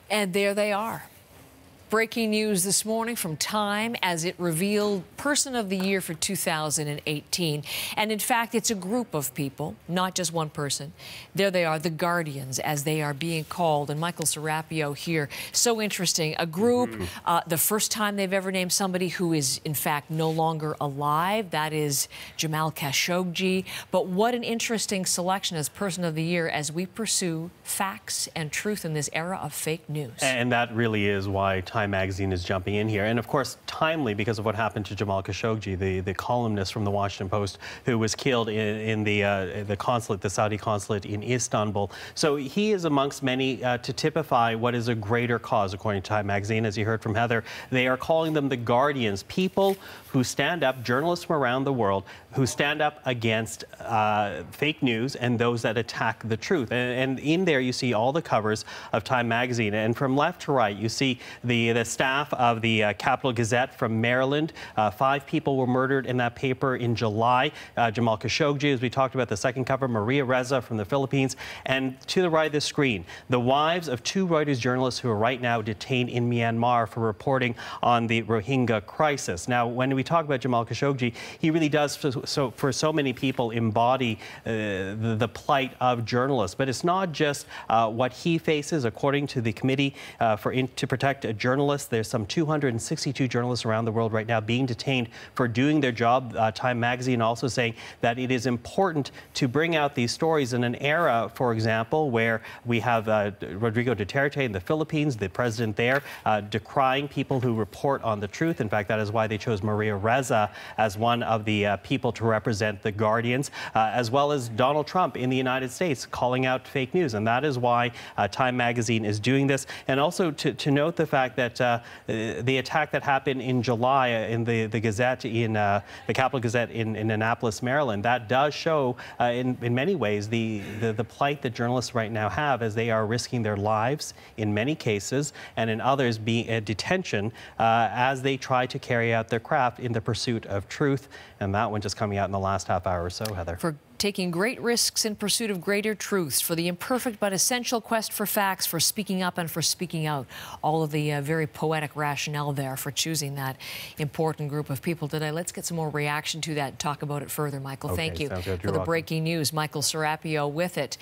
And there they are. Breaking news this morning from Time as it revealed Person of the Year for 2018. And in fact, it's a group of people, not just one person. There they are, the Guardians, as they are being called. And Michael Serapio here. So interesting. A group, the first time they've ever named somebody who is, in fact, no longer alive. That is Jamal Khashoggi. But what an interesting selection as Person of the Year as we pursue facts and truth in this era of fake news. And that really is why Time magazine is jumping in here. And of course, timely because of what happened to Jamal Khashoggi, the columnist from the Washington Post who was killed in the consulate, the Saudi consulate in Istanbul. So he is amongst many to typify what is a greater cause, according to Time magazine. As you heard from Heather, they are calling them the Guardians, people who stand up, journalists from around the world, who stand up against fake news and those that attack the truth. And in there you see all the covers of Time magazine. And from left to right, you see the staff of the Capital Gazette from Maryland. 5 people were murdered in that paper in July. Jamal Khashoggi, as we talked about, the second cover, Maria Reza from the Philippines. And to the right of the screen, the wives of 2 Reuters journalists who are right now detained in Myanmar for reporting on the Rohingya crisis. Now, when we talk about Jamal Khashoggi, he really does, for so many people, embody the plight of journalists. But it's not just what he faces. According to the Committee to Protect Journalists, there's some 262 journalists around the world right now being detained for doing their job. Time magazine also saying that it is important to bring out these stories in an era, for example, where we have Rodrigo Duterte in the Philippines, the president there, decrying people who report on the truth. In fact, that is why they chose Maria Reza as one of the people to represent the Guardians, as well as Donald Trump in the United States calling out fake news. And that is why Time magazine is doing this. And also to note the fact that the attack that happened in July in the Gazette, in the Capital Gazette in Annapolis, Maryland, that does show in many ways the plight that journalists right now have, as they are risking their lives in many cases, and in others being detention as they try to carry out their craft in the pursuit of truth. And that one just coming out in the last half hour or so, Heather. For taking great risks in pursuit of greater truths, for the imperfect but essential quest for facts, for speaking up and for speaking out. All of the very poetic rationale there for choosing that important group of people today. Let's get some more reaction to that and talk about it further, Michael. Okay, thank you for the breaking news. Michael Serapio with it.